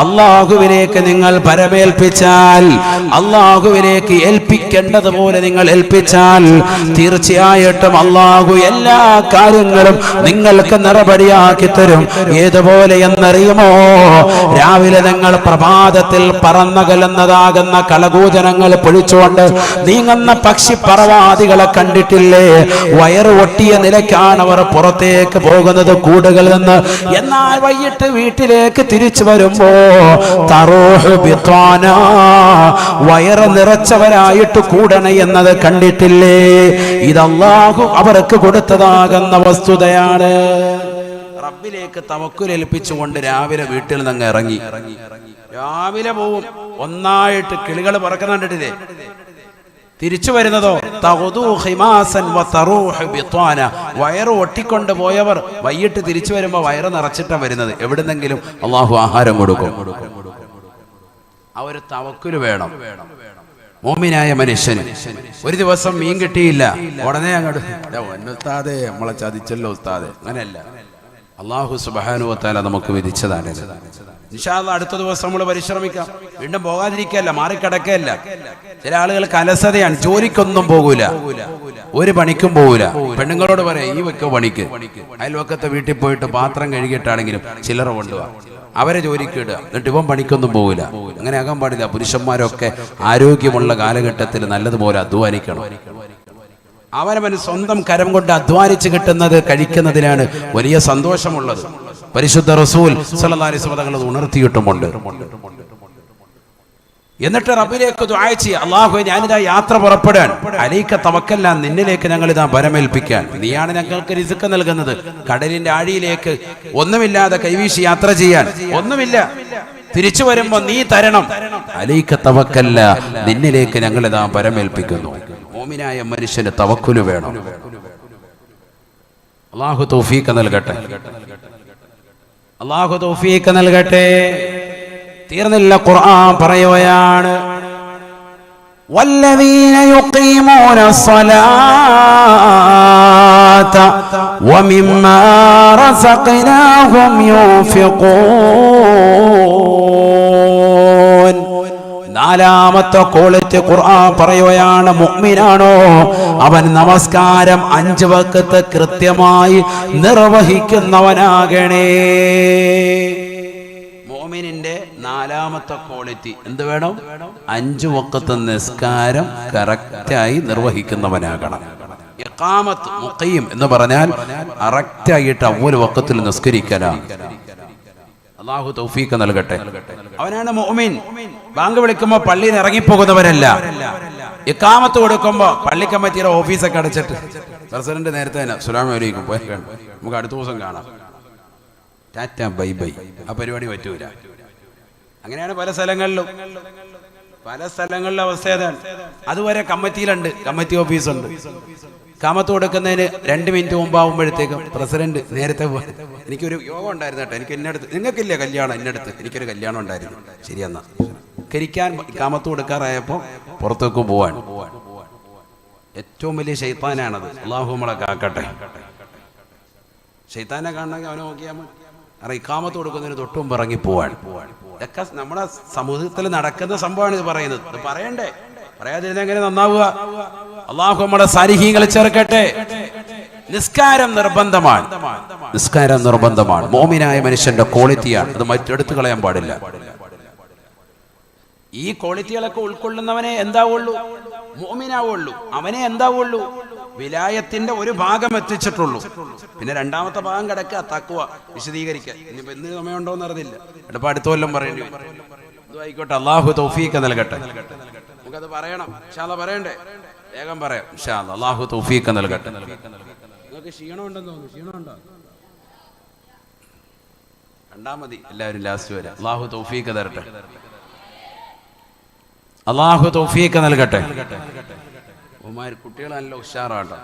അള്ളാഹുവിലേക്ക് നിങ്ങൾ പരമേൽപ്പിച്ചാൽ, അള്ളാഹുവിലേക്ക് ഏൽപ്പിക്കേണ്ടതുപോലെ നിങ്ങൾ ഏൽപ്പിച്ചാൽ തീർച്ചയായിട്ടും അള്ളാഹു എല്ലാ കാര്യങ്ങളും നിങ്ങൾക്ക് നിറപടിയാക്കി തരും. ഏതുപോലെ എന്നറിയുമോ? രാവിലെ നിങ്ങൾ പ്രഭാതത്തിൽ പറന്നകലുന്നതാകുന്ന കളകൂജനങ്ങൾ പൊഴിച്ചുകൊണ്ട് നീങ്ങുന്ന പക്ഷിപ്പറവാദികളെ കണ്ടിട്ടില്ലേ? വയറ് ഒട്ടിയ നിലയ്ക്കാണ് അവർ പുറത്തേക്ക് പോകുന്നത് കൂടുകളിൽ നിന്ന്. എന്നാൽ വൈകിട്ട് വീട്ടിലേക്ക് തിരിച്ചു വരുമ്പോ വയറ് നിറച്ചവരായിട്ട് കൂടണ എന്നത് കണ്ടിട്ടില്ലേ? ഇത് അല്ലാഹു അവർക്ക് കൊടുത്തതാകുന്ന വസ്തുതയാണ്. റബ്ബിലേക്ക് തവക്കുൽ ഏൽപ്പിച്ചുകൊണ്ട് രാവിലെ വീട്ടിൽ നിന്ന് ഇറങ്ങി രാവിലെ പോവും. ഒന്നായിട്ട് കിളികൾ പറക്കുന്ന കണ്ടിട്ടില്ലേ? തിരിച്ചു വരുന്നതോ വയറ് ഒട്ടിക്കൊണ്ട് പോയവർ വൈകിട്ട് തിരിച്ചു വരുമ്പോ വയറ് നിറച്ചിട്ടാണ് വരുന്നത്. എവിടുന്നെങ്കിലും അള്ളാഹു ആഹാരം കൊടുക്കും. ആ ഒരു തവക്കുല് വേണം മോമിനായ മനുഷ്യന്. ഒരു ദിവസം മീൻ കിട്ടിയില്ല, ഉടനെ അങ്ങോട്ട് ഉസ്താദേ നമ്മളെ ചതിച്ചല്ലോ ഉസ്താദേ. അങ്ങനെയല്ല, അള്ളാഹു സുബ്ഹാനഹു വ തആല നമുക്ക് വിധിച്ചതാണ്. ഇൻഷാ അല്ലാഹ് അടുത്ത ദിവസം നമ്മൾ പരിശ്രമിക്കാം. വീണ്ടും പോകാതിരിക്കല്ല, മാറിക്കിടക്കല്ല. ചില ആളുകൾക്ക് അലസതയാണ്, ജോലിക്കൊന്നും പോകൂല, ഒരു പണിക്കും പോകൂല. പെണ്ണുങ്ങളോട് പറയാം ഈ വെക്കോ പണിക്ക്, അയൽവക്കത്തെ വീട്ടിൽ പോയിട്ട് പാത്രം കഴുകിയിട്ടാണെങ്കിലും ചില്ലറ കൊണ്ടുപോവാ, അവരെ ജോലിക്ക് ഇടുക. എന്നിട്ട് ഇവൻ പണിക്കൊന്നും പോകില്ല. അങ്ങനെ ആകാൻ പാടില്ല. പുരുഷന്മാരൊക്കെ ആരോഗ്യമുള്ള കാലഘട്ടത്തിൽ നല്ലതുപോലെ അധ്വാനിക്കണം. അവനവൻ സ്വന്തം കരം കൊണ്ട് അധ്വാനിച്ച് കിട്ടുന്നത് കഴിക്കുന്നതിലാണ് വലിയ സന്തോഷമുള്ളത്. പരിശുദ്ധ റസൂൽ സല്ലല്ലാഹു അലൈഹി വസല്ലം തങ്ങൾ ഉണർത്തിയിട്ടുമുണ്ട്. എന്നിട്ട് റബ്ബിലേക്ക് ദുആ ചെയ്യുക, അല്ലാഹുവേ ഞാനിതാ യാത്ര പുറപ്പെടാൻ, അലൈക തവക്കൽനാ, നിന്നിലേക്ക് ഞങ്ങൾ ഇതാ ഭരമേൽപ്പിക്കാൻ. നീയാണ് ഞങ്ങൾക്ക് റിസ്ക് നൽകുന്നത്. കടലിന്റെ ആഴിയിലേക്ക് ഒന്നുമില്ലാതെ കൈവീശി യാത്ര ചെയ്യാൻ ഒന്നുമില്ല, തിരിച്ചു വരുമ്പോ നീ തരണം. അലൈക തവക്കൽനാ, നിന്നിലേക്ക് ഞങ്ങൾ ഇതാ ഭരമേൽപ്പിക്കുന്നു. മോമിനായ മനുഷ്യന് തവക്കുല് വേണം. അല്ലാഹു തൗഫീഖ് നൽകട്ടെ, അല്ലാഹു തൗഫീഖ് നൽകട്ടെ. തീർന്നില്ല, ഖുർആൻ പറയുകയാണ് വല്ലദീന യുഖീമൂന സ്വലാത വമിമ്മാ റസഖ്നാഹും യുൻഫിഖൂൻ. നാലാമത്തെ ക്വാളിറ്റി ഖുർആൻ പറയുകയാണ്, മുഅ്മിനാണോ അവൻ നമസ്കാരം 5 വഖത്ത് കൃത്യമായി നിർവഹിക്കുന്നവനാകണേ. മുഅ്മിനിന്റെ നാലാമത്തെ ക്വാളിറ്റി എന്ത് വേണം? 5 വഖത്ത് നിസ്കാരം കറക്റ്റായി നിർവഹിക്കുന്നവനാകണം. ഇഖാമത്ത് മുഖീം എന്ന് പറഞ്ഞാൽ കറക്റ്റായിട്ട് അവ്വൽ വഖത്തിൽ നിസ്കരിക്കലാണ്. അല്ലാഹു തൗഫീഖ് നൽകട്ടെ. അവനാണ് മുഅ്മിൻ. ബാങ്ക് വിളിക്കുമ്പോൾ പള്ളിയിൽ ഇറങ്ങിപ്പോകുന്നവരല്ല. ഇഖാമത്ത് കൊടുക്കുമ്പോൾ പള്ളി കമ്മിറ്റിയുടെ ഓഫീസൊക്കെ അടച്ചിട്ട് പ്രസിഡന്റ് നേരത്തെ തന്നെ അസ്സലാമു അലൈക്കും നമുക്ക് അടുത്ത ദിവസം കാണാം, ടാറ്റ ബൈ ബൈ, ആ പരിപാടി പറ്റൂല. അങ്ങനെയാണ് പല സ്ഥലങ്ങളിലും. പല സ്ഥലങ്ങളിലെ അവസ്ഥ ഏതാണ്? അതുവരെ കമ്മിറ്റിയിലുണ്ട്, കമ്മിറ്റി ഓഫീസുണ്ട്. കാമത്ത് കൊടുക്കുന്നതിന് 2 മിനിറ്റ് മുമ്പാകുമ്പോഴത്തേക്കും പ്രസിഡന്റ് നേരത്തെ എനിക്കൊരു യോഗം ഉണ്ടായിരുന്നു കേട്ടോ, എനിക്ക് ഇന്നടുത്ത്, നിങ്ങൾക്കില്ല കല്യാണം, ഇന്നടുത്ത് എനിക്കൊരു കല്യാണം ഉണ്ടായിരുന്നു, ശരിയെന്നാ കരിക്കാൻ കാമത്ത് കൊടുക്കാറായപ്പോൾ പുറത്തേക്ക് പോവാൻ. ഏറ്റവും വലിയ ശൈത്താനാണത്. അല്ലാഹു നമ്മളെ കാക്കട്ടെ. ശൈത്താനെ കാണണമെങ്കിൽ അവനെ നോക്കിയാൽ മതി. കാരണം ഇഖാമത്ത് കൊടുക്കുന്നതിന് തൊട്ടും ഇറങ്ങി പോവാൻ. ഇതൊക്കെ നമ്മുടെ സമൂഹത്തിൽ നടക്കുന്ന സംഭവമാണ് ഇത് പറയുന്നത്. ഇത് പറയണ്ടേ? പറയാതിരുന്ന എങ്ങനെ നന്നാവുക? അല്ലാഹു നമ്മുടെ സാലിഹീങ്ങളെ ചേർക്കട്ടെ. നിസ്കാരം നിർബന്ധമാണ്, നിസ്കാരം നിർബന്ധമാണ്. മോമിനായ മനുഷ്യന്റെ ക്വാളിറ്റിയാണ്, അത് മറ്റെടുത്ത് കളയാൻ പാടില്ല. ഈ ക്വാളിറ്റികളൊക്കെ ഉൾക്കൊള്ളുന്നവനെ എന്താവുള്ളൂ? മോമിനാവുള്ളൂ. അവനെ എന്താവുള്ളൂ? വിലായത്തിന്റെ ഒരു ഭാഗം എത്തിച്ചിട്ടുള്ളൂ. പിന്നെ രണ്ടാമത്തെ ഭാഗം കിടക്കുക, തഖ്വ വിശദീകരിക്കാൻ. ഇനിയിപ്പോ എന്ത് സമയമുണ്ടോന്ന് അറിയില്ല, എടുപ്പം അടുത്ത കൊല്ലം പറയേണ്ടി വരും. ആയിക്കോട്ടെ, അല്ലാഹു തൗഫീഖ് നൽകട്ടെ. നമുക്കത് പറയണം, ഇൻഷാ അല്ലാഹ് പറയണ്ടേ? വേഗം പറയാം ഇൻഷാ അല്ലാഹ്. അല്ലാഹു തൗഫീഖ് നൽകട്ടെ. നിങ്ങൾക്ക് ക്ഷീണം ഉണ്ടെന്ന് തോന്നുന്നു, ക്ഷീണമുണ്ടോ? കണ്ടാ മതി എല്ലാവരും ലാസ്റ്റ് വരെ. അല്ലാഹു തൗഫീഖ് തരട്ടെ, അല്ലാഹു തൗഫീഖ് നൽകട്ടെ. കുട്ടികൾ നല്ല ഉഷാറാട്ടോ.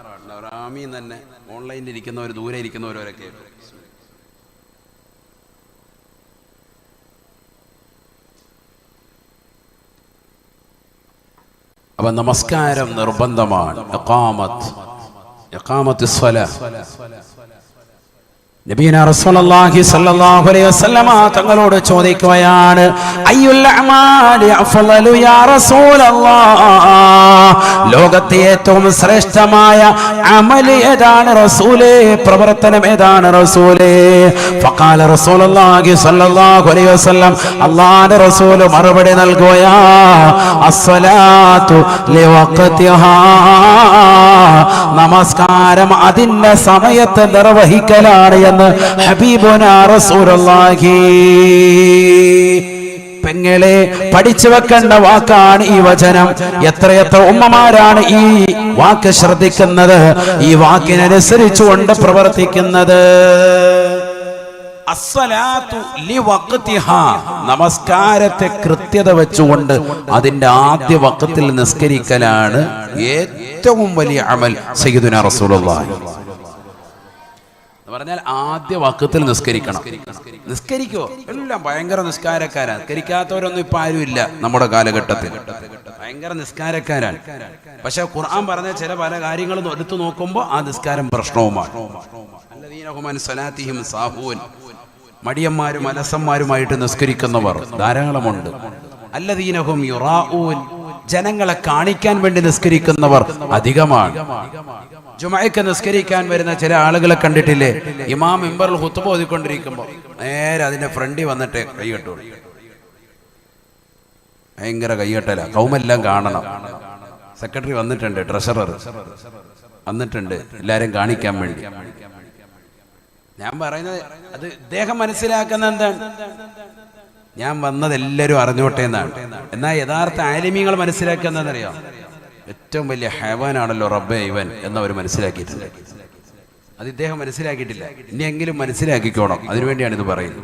റാമീൻ തന്നെ ഓൺലൈനിൽ ഇരിക്കുന്നവർ, ദൂരെ ഇരിക്കുന്നവരൊക്കെ. അപ്പൊ നമസ്കാരം നിർബന്ധമാണ്. ഇഖാമത്ത് സ്വലാത്ത്. നബിയന റസൂലുള്ളാഹി സ്വല്ലല്ലാഹു അലൈഹി വസല്ലമ തങ്ങളോട് ചോദിക്കുകയാണ്, അയ്യുൽ അഅമാലി അഫ്ളലു യാ റസൂലല്ലാഹ്, ലോകത്തെ ഏറ്റവും ശ്രേഷ്ഠമായ അമൽ ഏതാണ് റസൂലേ, പ്രവർത്തനം ഏതാണ് റസൂലേ? ഫഖാല റസൂലുള്ളാഹി സ്വല്ലല്ലാഹു അലൈഹി വസല്ലം, അല്ലാഹുവിന്റെ റസൂൽ മറുപടി നൽകുകയാ, അസ്സലാത്തു ലിവഖതിഹാ, നമസ്കാരം അതിന്റെ സമയത്ത് നിർവഹിക്കലാണ് എന്ന് ഹബീബുനാ റസൂലുള്ളാഹി. പെങ്ങളെ, പഠിച്ചു വെക്കേണ്ട വാക്കാണ് ഈ വചനം. എത്രയെത്ര ഉമ്മമാരാണ് ഈ വാക്ക് ശ്രദ്ധിക്കുന്നത്, ഈ വാക്കിനനുസരിച്ചുകൊണ്ട് പ്രവർത്തിക്കുന്നത്. അസ്സലാത്തു ലിവഖതിഹാ, നമസ്കാരത്തെ കൃത്യത വെച്ചുകൊണ്ട് അതിന്റെ ആദ്യ വഖത്തിൽ നിസ്കരിക്കലാണ് ഏറ്റവും വലിയ അമൽ. സയ്യിദുനാ റസൂലുള്ളാഹി പറഞ്ഞാൽ ആദ്യ വഖത്തിൽ നിസ്കരിക്കണം. നിസ്കരിക്കോ? എല്ലാം ഭയങ്കര നിസ്കാരക്കാരാണ്. നിസ്കരിക്കാത്തവരൊന്നും ഇപ്പൊ ആരും ഇല്ല നമ്മുടെ കാലഘട്ടത്തിൽ. ഭയങ്കര നിസ്കാരക്കാരാണ്. പക്ഷെ ഖുർആൻ പറഞ്ഞ ചില പല കാര്യങ്ങളും എടുത്തു നോക്കുമ്പോൾ ആ നിസ്കാരം പ്രശ്നവുമാണ്. മടിയന്മാരും അലസന്മാരുമായിട്ട് നിസ്കരിക്കുന്നവർ ധാരാളമുണ്ട്. അല്ലദീനഹും യുറാഊൻ, ജനങ്ങളെ കാണിക്കാൻ വേണ്ടി നിസ്കരിക്കുന്നവർ അധികമാണ്. ജുമഅക്ക് നിസ്കരിക്കാൻ വരുന്ന ചില ആളുകളെ കണ്ടിട്ടില്ലേ? ഇമാം മിമ്പറിൽ ഖുത്ബ ഓതിക്കൊണ്ടിരിക്കുമ്പോൾ നേരെ അതിന്റെ ഫ്രണ്ടിൽ വന്നിട്ട് കൈകെട്ടു. ഭയങ്കര കൈകെട്ടല, കൗമെല്ലാം കാണണം. സെക്രട്ടറി വന്നിട്ടുണ്ട്, ട്രഷറർ വന്നിട്ടുണ്ട്, എല്ലാരും കാണിക്കാൻ വേണ്ടി. ഞാൻ പറയുന്നത് അത് ഇദ്ദേഹം മനസ്സിലാക്കുന്ന എന്താണ്, ഞാൻ വന്നത് എല്ലാവരും അറിഞ്ഞോട്ടെ എന്നാണ്. എന്നാൽ യഥാർത്ഥ ആലിമീങ്ങൾ മനസ്സിലാക്കുന്നതെന്നറിയാം, ഏറ്റവും വലിയ ഹൈവാനാണല്ലോ റബ്ബേ ഇവൻ എന്നവർ മനസ്സിലാക്കിയിട്ടുണ്ട്. അത് ഇദ്ദേഹം മനസ്സിലാക്കിയിട്ടില്ല. ഇനിയെങ്കിലും മനസ്സിലാക്കിക്കോണം. അതിനുവേണ്ടിയാണ് ഇത് പറയുന്നത്.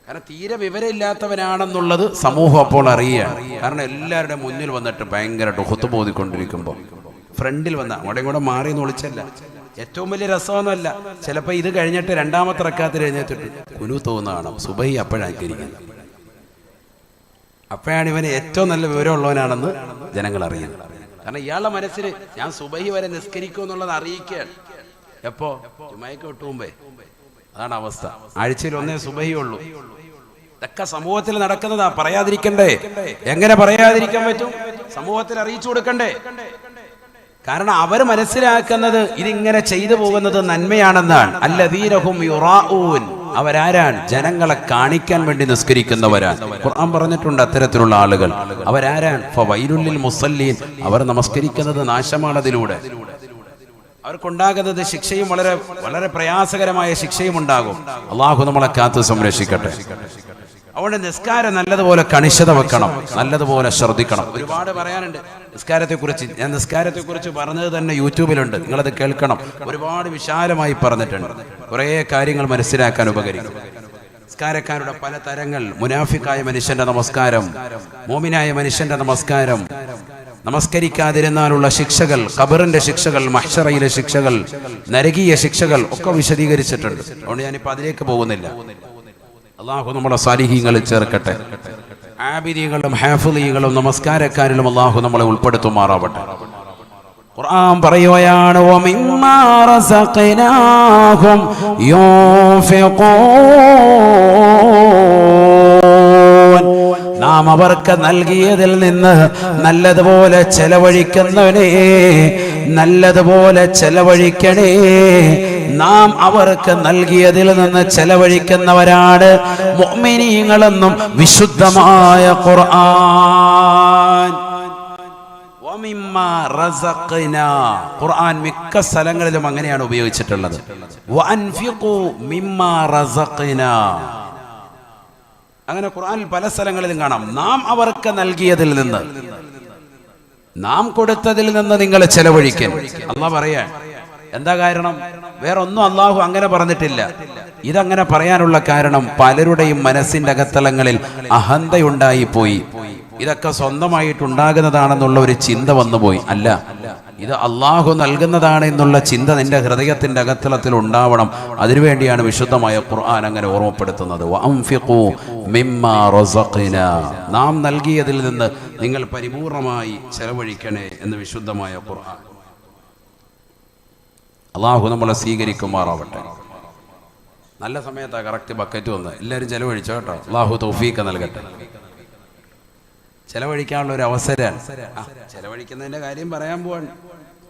കാരണം തീരെ വിവരമില്ലാത്തവനാണെന്നുള്ളത് സമൂഹം അപ്പോൾ അറിയുകയാണ്. കാരണം എല്ലാവരുടെ മുന്നിൽ വന്നിട്ട് ഭയങ്കരമായിട്ട് ഖുത്ബ ഓതിക്കൊണ്ടിരിക്കുമ്പോൾ ഫ്രണ്ടിൽ വന്ന അവിടെ കൂടെ മാറി എന്ന് വിളിച്ചല്ല. ഏറ്റവും വലിയ രസമൊന്നുമല്ല. ചിലപ്പോൾ ഇത് കഴിഞ്ഞിട്ട് രണ്ടാമത്തെ റക്അത്തിൽ എഴുന്നേറ്റിട്ട് കുനൂത്ത് തോന്നുന്നതാണ്. സുബഹി അപ്പോഴായിരിക്കുന്നത്. അപ്പോഴാണ് ഇവന് ഏറ്റവും നല്ല വിവരമുള്ളവനാണെന്ന് ജനങ്ങൾ അറിയുന്നത്. കാരണം ഇയാളുടെ മനസ്സിൽ ഞാൻ സുബഹി വരെ നിസ്കരിക്കും എന്നുള്ളത് അറിയിക്കുകയാണ്. എപ്പോ? ജുമഅക്ക് തൊട്ട് മുമ്പേ. അതാണ് അവസ്ഥ. ആഴ്ചയിൽ ഒന്നേ സുബഹി ഉള്ളൂ. ഇതൊക്കെ സമൂഹത്തിൽ നടക്കുന്നതാ. പറയാതിരിക്കണ്ടേ? എങ്ങനെ പറയാതിരിക്കാൻ പറ്റും? സമൂഹത്തിൽ അറിയിച്ചു കൊടുക്കണ്ടേ? കാരണം അവർ മനസ്സിലാക്കുന്നത് ഇതിങ്ങനെ ചെയ്തു പോകുന്നത് നന്മയാണെന്നാണ്. അല്ലദീനഹും യുറാഊൻ, അവരാരാണ്? ജനങ്ങളെ കാണിക്കാൻ വേണ്ടി നിസ്കരിക്കുന്നവരാണ്. ഖുർആൻ പറഞ്ഞിട്ടുണ്ട് അത്തരത്തിലുള്ള ആളുകൾ അവരാരാണ്? ഫവൈലുൽ ലിൽ മുസല്ലീൻ, അവർ നമസ്കരിക്കുന്നത് നാശമാണ്. അതിലൂടെ അവർക്കുണ്ടാകുന്നത് ശിക്ഷയും വളരെ വളരെ പ്രയാസകരമായ ശിക്ഷയും ഉണ്ടാകും. അള്ളാഹു നമ്മളെ കാത്തു സംരക്ഷിക്കട്ടെ. അതുകൊണ്ട് നിസ്കാരം നല്ലതുപോലെ കണിശത വെക്കണം, നല്ലതുപോലെ ശ്രദ്ധിക്കണം. ഒരുപാട് പറയാനുണ്ട് നിസ്കാരത്തെക്കുറിച്ച്. ഞാൻ നിസ്കാരത്തെക്കുറിച്ച് പറഞ്ഞത് തന്നെ യൂട്യൂബിലുണ്ട്, നിങ്ങളത് കേൾക്കണം. ഒരുപാട് വിശാലമായി പറഞ്ഞിട്ടുണ്ട്. കുറേ കാര്യങ്ങൾ മനസ്സിലാക്കാൻ ഉപകരിക്കും. നിസ്കാരക്കാരുടെ പല തരങ്ങൾ. മുനാഫിക്കായ മനുഷ്യന്റെ നമസ്കാരം, മോമിനായ മനുഷ്യന്റെ നമസ്കാരം, നമസ്കരിക്കാതിരുന്നാലുള്ള ശിക്ഷകൾ, ഖബറിന്റെ ശിക്ഷകൾ, മഹ്ശറയിലെ ശിക്ഷകൾ, നരകീയ ശിക്ഷകൾ ഒക്കെ വിശദീകരിച്ചിട്ടുണ്ട്. അതുകൊണ്ട് ഞാനിപ്പോൾ അതിലേക്ക് പോകുന്നില്ല. അള്ളാഹു നമ്മുടെ സാലിഹീങ്ങളിൽ ചേർക്കട്ടെ. ആബിദീങ്ങളും ഹാഫിളീകളും നമസ്കാരക്കാരിലും അള്ളാഹു നമ്മളെ ഉൾപ്പെടുത്തുമാറാവട്ടെ. ഖുർആൻ പറയുകയാണ്, വമിമ്മാ റസഖനാഹും യുൻഫിഖൂൻ, നാം അവർക്ക് നൽകിയതിൽ നിന്ന് നല്ലതുപോലെ ചെലവഴിക്കുന്നവനെ, നല്ലതുപോലെ ചെലവഴിക്കണേ. നാം അവർക്ക് നൽകിയതിൽ നിന്ന് ചെലവഴിക്കുന്നവരാണ് മുഅ്മിനീങ്ങളെന്നും വിശുദ്ധമായ ഖുർആൻ. വമിമ്മാ റസഖ്നാ, ഖുർആൻ മിക്ക സ്ഥലങ്ങളിലും അങ്ങനെയാണ് ഉപയോഗിച്ചിട്ടുള്ളത്. വഅൻഫിഖൂ മിമ്മാ റസഖ്നാ, അങ്ങനെ ഖുർആനിൽ പല സ്ഥലങ്ങളിലും കാണാം. നാം അവർക്ക് നൽകിയതിൽ നിന്ന്, നാം കൊടുത്തതിൽ നിന്ന് നിങ്ങൾ ചെലവഴിക്കാൻ അല്ലാഹു പറയാൻ. എന്താ കാരണം? വേറെ ഒന്നും അള്ളാഹു അങ്ങനെ പറഞ്ഞിട്ടില്ല. ഇതങ്ങനെ പറയാനുള്ള കാരണം പലരുടെയും മനസ്സിന്റെ അകത്തളങ്ങളിൽ അഹന്തയുണ്ടായി പോയി. ഇതൊക്കെ സ്വന്തമായിട്ടുണ്ടാകുന്നതാണെന്നുള്ള ഒരു ചിന്ത വന്നുപോയി. അല്ല, ഇത് അള്ളാഹു നൽകുന്നതാണ് എന്നുള്ള ചിന്ത നിന്റെ ഹൃദയത്തിന്റെ അകത്തളത്തിൽ ഉണ്ടാവണം. അതിനുവേണ്ടിയാണ് വിശുദ്ധമായ ഖുർആൻ അങ്ങനെ ഓർമ്മപ്പെടുത്തുന്നത്. വഅൻഫിഖൂ മിമ്മാ റസഖ്നാ, നാം നൽകിയതിൽ നിന്ന് നിങ്ങൾ പരിപൂർണമായി ചെലവഴിക്കണേ എന്ന് വിശുദ്ധമായ ഖുർആൻ. അള്ളാഹു നമ്മളെ സ്വീകരിക്കുമാറാവട്ടെ. നല്ല സമയത്താണ് കറക്റ്റ് ബക്കറ്റ് വന്ന് എല്ലാവരും ചെലവഴിച്ചോ കേട്ടോ. അള്ളാഹു തൗഫീഖ് നൽകട്ടെ. ചെലവഴിക്കാനുള്ള ഒരു അവസരമാണ്. ചെലവഴിക്കുന്നതിന്റെ കാര്യം പറയാൻ പോവാണ്.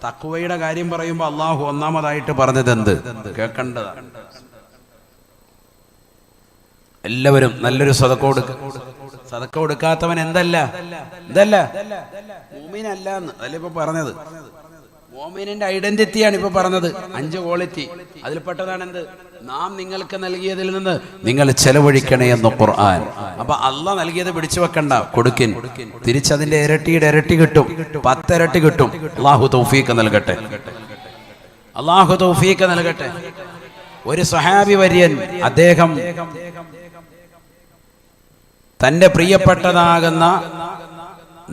തഖ്വയുടെ കാര്യം പറയുമ്പോൾ അള്ളാഹു ഒന്നാമതായിട്ട് പറഞ്ഞത് എന്ത് കേൾക്കേണ്ടതാണ്. എല്ലാവരും നല്ലൊരു സദഖ കൊടുക്കുക. സദഖ കൊടുക്കാത്തവൻ എന്തല്ല മുഅ്മിനല്ല എന്ന് അതല്ല ഇപ്പൊ പറഞ്ഞത്. മുഅ്മിനിന്റെ ഐഡന്റിറ്റിയാണ് ഇപ്പൊ പറഞ്ഞത്. 5 ക്വാളിറ്റി അതിൽപ്പെട്ടതാണ് എന്ത്? നാം നിങ്ങൾക്ക് നൽകിയതിൽ നിന്ന് നിങ്ങൾ ചെലവഴിക്കണേ എന്ന് ഖുർആൻ. അപ്പൊ അള്ളാഹ് നൽകിയത് പിടിച്ചു വെക്കണ്ട, കൊടുക്കിൻ. തിരിച്ചതിന്റെ ഇരട്ടി കിട്ടും, 10 ഇരട്ടി കിട്ടും. അള്ളാഹു തൗഫീഖ് നൽകട്ടെ. അള്ളാഹു തൗഫീഖ് നൽകട്ടെ. ഒരു സ്വഹാബി വര്യൻ, അദ്ദേഹം തന്റെ പ്രിയപ്പെട്ടതാകുന്ന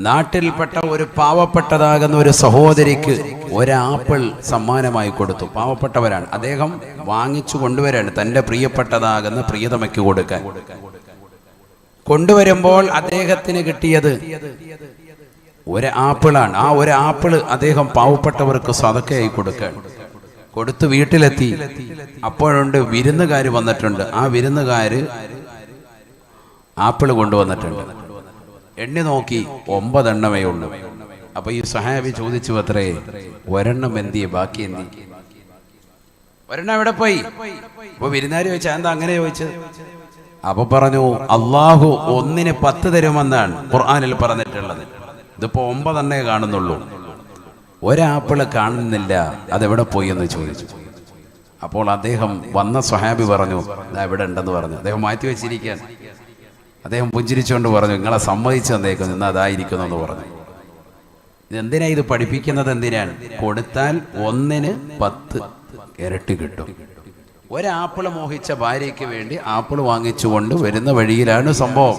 നാട്ടിൽപ്പെട്ട ഒരു പാവപ്പെട്ടതാകുന്ന ഒരു സഹോദരിക്ക് ഒരാപ്പിൾ സമ്മാനമായി കൊടുത്തു. പാവപ്പെട്ടവരാണ്. അദ്ദേഹം വാങ്ങിച്ചു കൊണ്ടുവരാണ് തന്റെ പ്രിയപ്പെട്ടതാകുന്ന പ്രിയതമയ്ക്ക് കൊടുക്കാൻ. കൊണ്ടുവരുമ്പോൾ അദ്ദേഹത്തിന് കിട്ടിയത് ഒരു ആപ്പിളാണ്. ആ ഒരു ആപ്പിള് അദ്ദേഹം പാവപ്പെട്ടവർക്ക് സദക്കയായി കൊടുക്കാൻ കൊടുത്ത് വീട്ടിലെത്തി. അപ്പോഴുണ്ട് വിരുന്നുകാർ വന്നിട്ടുണ്ട്. ആ വിരുന്നുകാര് ആപ്പിള് കൊണ്ടുവന്നിട്ടുണ്ട്. എണ്ണി നോക്കി 9 എണ്ണമേ ഉള്ളൂ. അപ്പൊ ഈ സഹാബി ചോദിച്ചു, അത്രേ ഒരെണ്ണം എന്തിയെ, ബാക്കി എന്തി? ഒരെണ്ണം എവിടെ പോയി? അപ്പൊ വിരുന്നാര് ചോദിച്ചാ എന്താ അങ്ങനെ ചോദിച്ചത്? അപ്പൊ പറഞ്ഞു, അള്ളാഹു 1-ന് 10 തരുമെന്നാണ് ഖുർആനിൽ പറഞ്ഞിട്ടുള്ളത്. ഇതിപ്പോ 9 എണ്ണേ കാണുന്നുള്ളൂ. ഒരാപ്പിള് കാണുന്നില്ല, അതെവിടെ പോയി എന്ന് ചോദിച്ചു. അപ്പോൾ അദ്ദേഹം വന്ന സ്വഹാബി പറഞ്ഞു, എവിടെ ഉണ്ടെന്ന് പറഞ്ഞു. അദ്ദേഹം മാറ്റി വെച്ചിരിക്കാൻ. അദ്ദേഹം പുഞ്ചിരിച്ചുകൊണ്ട് പറഞ്ഞു, നിങ്ങളെ സമ്മതിച്ചു തന്നേക്കും, ഇന്ന് അതായിരിക്കുന്നു എന്ന് പറഞ്ഞു. ഇതെന്തിനാ ഇത് പഠിപ്പിക്കുന്നത്? എന്തിനാണ്? കൊടുത്താൽ 1-ന് 10 ഇരട്ടി കിട്ടും. ഒരാപ്പിള് മോഹിച്ച ഭാര്യയ്ക്ക് വേണ്ടി ആപ്പിള് വാങ്ങിച്ചുകൊണ്ട് വരുന്ന വഴിയിലാണ് സംഭവം.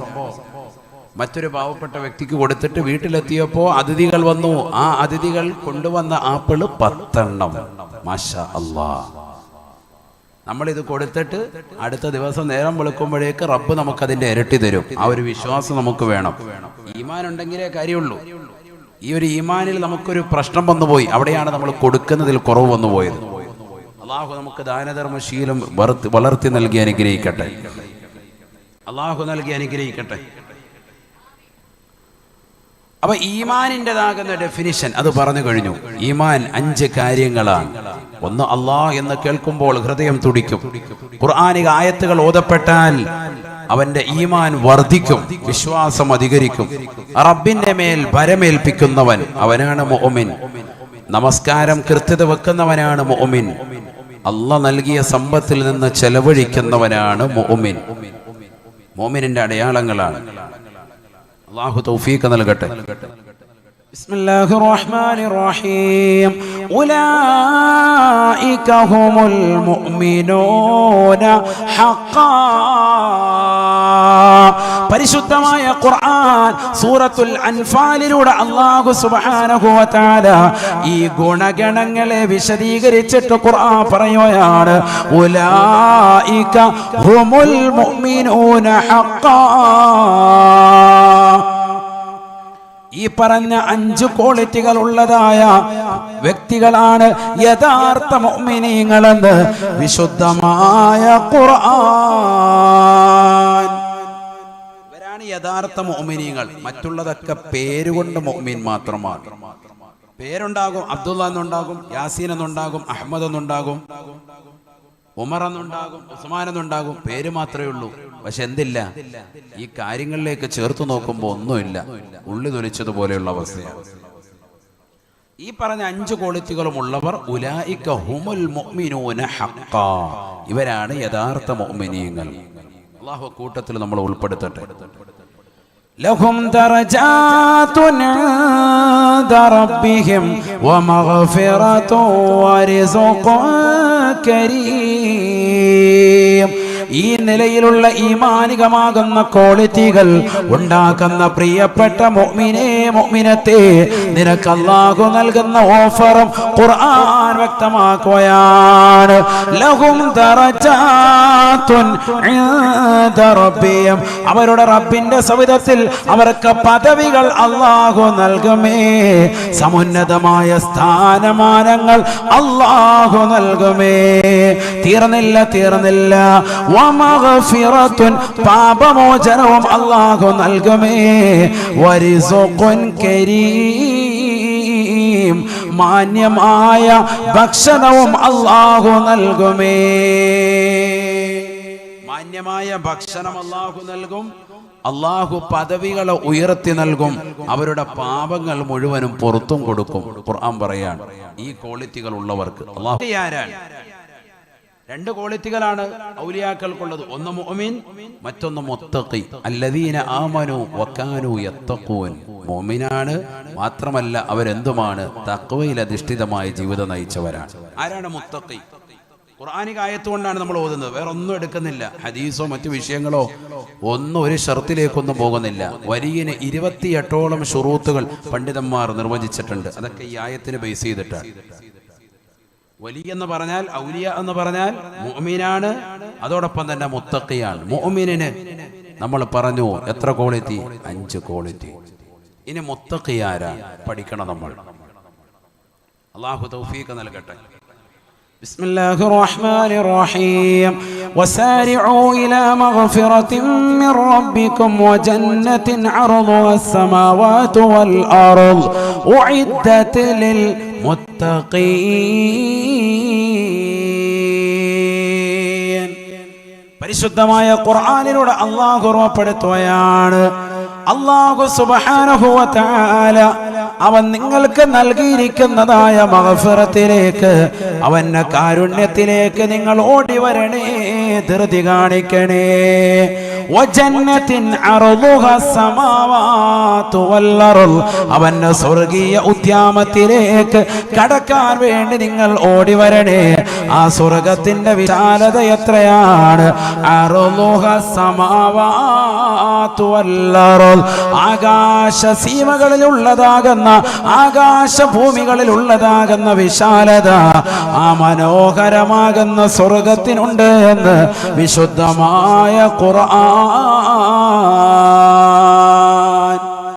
മറ്റൊരു പാവപ്പെട്ട വ്യക്തിക്ക് കൊടുത്തിട്ട് വീട്ടിലെത്തിയപ്പോ അതിഥികൾ വന്നു. ആ അതിഥികൾ കൊണ്ടുവന്ന ആപ്പിള് 10 എണ്ണം. മാഷാ അല്ലാഹ്. നമ്മളിത് കൊടുത്തിട്ട് അടുത്ത ദിവസം നേരം വെളുക്കുമ്പോഴേക്ക് റബ്ബ് നമുക്കതിന്റെ ഇരട്ടി തരും. ആ ഒരു വിശ്വാസം നമുക്ക് വേണം. ഈമാൻ ഉണ്ടെങ്കിലേ കാര്യമുള്ളൂ. ഈ ഒരു ഈമാനിൽ നമുക്കൊരു പ്രശ്നം വന്നുപോയി. അവിടെയാണ് നമ്മൾ കൊടുക്കുന്നതിൽ കുറവ് വന്നുപോയത്. അള്ളാഹു നമുക്ക് ദാനധർമ്മശീലം വളർത്തി നൽകി അനുഗ്രഹിക്കട്ടെ. അള്ളാഹു നൽകി അനുഗ്രഹിക്കട്ടെ. അപ്പൊ ഈമാനിൻ്റെതാകുന്ന ഡെഫിനിഷൻ അത് പറഞ്ഞു കഴിഞ്ഞു. ഈമാൻ 5 കാര്യങ്ങളാണ്. ഒന്ന്, അള്ളാഹ് എന്ന് കേൾക്കുമ്പോൾ ഹൃദയം തുടിക്കും. ഖുർആനിക ആയത്തുകൾ ഓതപ്പെട്ടാൽ അവന്റെ ഈമാൻ വർദ്ധിക്കും, വിശ്വാസം അധികരിക്കും. റബ്ബിന്റെ മേൽ ഭരമേൽപ്പിക്കുന്നവൻ അവനാണ് മുഅ്മിൻ. നമസ്കാരം കൃത്യത വെക്കുന്നവനാണ് മുഅ്മിൻ. അള്ളാഹ് നൽകിയ സമ്പത്തിൽ നിന്ന് ചെലവഴിക്കുന്നവനാണ് മുഅ്മിൻ. മുഅ്മിനിന്റെ അടയാളങ്ങളാണ്. അല്ലാഹു തൗഫീഖ് നൽകട്ടെ. ബിസ്മില്ലാഹിർ റഹ്മാനിർ റഹീം. ഉലൈക ഹുമുൽ മുഅ്മിനൂന ഹഖ്ഖാ. പരിശുദ്ധമായ ഖുർആൻ സൂറത്തുൽ അൻഫാലിലൂടെ അല്ലാഹു സുബ്ഹാനഹു വ തആല ഈ ഗുണഗണങ്ങളെ വിശദീകരിച്ചിട്ട് ഖുർആൻ പറയുകയാണ്, ഉലൈക ഹുമുൽ മുഅ്മിനൂന ഹഖ്ഖാ. ഈ പറഞ്ഞ 5 ക്വാളിറ്റികൾ ഉള്ളതായ വ്യക്തികളാണ് യഥാർത്ഥ മുഅ്മിനീങ്ങളെന്ന് വിശുദ്ധമായ ഖുർആൻ. ഇവരാണ് യഥാർത്ഥ മുഅ്മിനീങ്ങൾ. മറ്റുള്ളതൊക്കെ പേരുകൊണ്ട് മുഅ്മിൻ മാത്രമാണ്. പേരുണ്ടാകും, അബ്ദുള്ള എന്നുണ്ടാകും, യാസീൻ എന്നുണ്ടാകും, അഹമ്മദ് എന്നുണ്ടാകും, ഉമർ എന്നുണ്ടാകും, ഉസ്മാൻ എന്നുണ്ടാകും. പേര് മാത്രമേ ഉള്ളൂ. പക്ഷെ എന്തില്ല, ഈ കാര്യങ്ങളിലേക്ക് ചേർത്ത് നോക്കുമ്പോൾ ഒന്നുമില്ല. ഉള്ളി തൊലിച്ചതുപോലെയുള്ള അവസ്ഥയാണ്. ഈ പറഞ്ഞ 5 ക്വാളിറ്റികളും ഉള്ളവർ ഉലൈക ഹുമുൽ മുഅ്മിനൂന ഹഖ്ഖാ. ഇവരാണ് യഥാർത്ഥ മുഅ്മിനീങ്ങൾ. അല്ലാഹു കൂട്ടത്തിൽ നമ്മൾ ഉൾപ്പെടുത്തട്ടെ. ലഹും ദറജാതുൻ ഇൻദ റബ്ബിഹിം വമഗ്ഫിറതുൻ വറിസ്ഖുൻ കരീം. ഈ നിലയിലുള്ള ഈമാനികമാകുന്ന ക്വാളിറ്റികൾ ഉണ്ടാക്കുന്ന പ്രിയപ്പെട്ട മുഅ്മിനേ മുഅ്മിനത്തേ, നിനക്ക് അല്ലാഹു നൽകുന്ന ഓഫറും ഖുർആൻ വ്യക്തമാക്കുകയാണ്. ലഹും ദറജാത്തുൻ ഇൻദ റബ്ബിഹിം, അവരുടെ റബ്ബിന്റെ സവിധത്തിൽ അവർക്ക് പദവികൾ അല്ലാഹു നൽകുമേ, സമുന്നതമായ സ്ഥാനമാനങ്ങൾ അല്ലാഹു നൽകുമേ. തീർന്നില്ല. വമഗ്ഫിറത്തുൻ, പാപമോചനവും അല്ലാഹു നൽകുമേ. വരിസുഖുൻ കരീം, മാന്യമായ ഭക്ഷണവും അല്ലാഹു നൽകുമേ. മാന്യമായ ഭക്ഷണം അല്ലാഹു നൽകും. അല്ലാഹു പദവികളെ ഉയർത്തി നൽകും. അവരുടെ പാപങ്ങൾ മുഴുവനും പുറത്തും കൊടുക്കും. ഖുർആൻ പറയാണ് ഈ ക്വാളിറ്റികൾ ഉള്ളവർക്ക് അല്ലാഹു ആരാണ്? രണ്ട് ക്വാളിറ്റികളാണ് ഔലിയാക്കൾക്കുള്ളത്. ഒന്ന് മുഅ്മിൻ, മറ്റൊന്ന് മുത്തഖി. അല്ലദീന ആമനു വകാനു യത്തഖൂൻ. മുഅ്മിനാണ്, മാത്രമല്ല അവരെന്തുമാണ്? തഖ്വയിൽ അധിഷ്ഠിതമായ ജീവിതം നയിച്ചവരാണ്. ആരാണ് മുത്തഖി? ഖുർആനിക ആയത്തുകൊണ്ടാണ് നമ്മൾ ഓതുന്നത്, വേറെ ഒന്നും എടുക്കുന്നില്ല. ഹദീസോ മറ്റു വിഷയങ്ങളോ ഒന്നും ഒരു ഷർത്തിലേക്കൊന്നും പോകുന്നില്ല. വലിയന് 28ഓളം ശുറൂത്തുകൾ പണ്ഡിതന്മാർ നിർവചിച്ചിട്ടുണ്ട്. അതൊക്കെ ഈ ആയത്തിന് ബേസ് ചെയ്തിട്ടാണ്. വലിയ എന്ന് പറഞ്ഞാൽ, ഔലിയ എന്ന് പറഞ്ഞാൽ മുഅ്മിനാണ്, അതോടൊപ്പം തന്നെ മുത്തഖിയാണ്. മുഅ്മിനിന് നമ്മൾ പറഞ്ഞു എത്ര ക്വാളിറ്റി? 5 ക്വാളിറ്റി. ഇനി മുത്തഖി ആരാ? പഠിക്കണം നമ്മൾ. അല്ലാഹു തൗഫീഖ് നൽകട്ടെ. بسم الله الرحمن الرحيم وسارعوا إلى مغفرة من ربكم وجنة عرضها السماوات والأرض أعدت للمتقين. പരിശുദ്ധമായ ഖുർആനിലൂടെ അല്ലാഹു ഓർമ്മപ്പെടുത്തുകയാണ്. അല്ലാഹു സുബ്ഹാനഹു വ തആല അവൻ നിങ്ങൾക്ക് നൽകിയിരിക്കുന്നതായ മഗ്ഫിറത്തിലേക്ക്, അവന്റെ കാരുണ്യത്തിലേക്ക് നിങ്ങൾ ഓടി വരണേ, ധൃതി കാണിക്കണേ. വജന്നത്തിൻ അർദുഹ സമാവാതു വൽ അർദ്, അവന്റെ സ്വർഗീയ ഉദ്യാനത്തിലേക്ക് കടക്കാൻ വേണ്ടി നിങ്ങൾ ഓടി വരണേ. ആ സ്വർഗത്തിന്റെ വിശാലത എത്രയാണ്? അർദുഹ സമാവാതു വൽ അർദ്, ആകാശ സീമകളിലുള്ളതാകുന്ന, ആകാശഭൂമികളിലുള്ളതാകുന്ന വിശാലത ആ മനോഹരമാകുന്ന സ്വർഗത്തിനുണ്ട് എന്ന് വിശുദ്ധമായ ഖുർആൻ.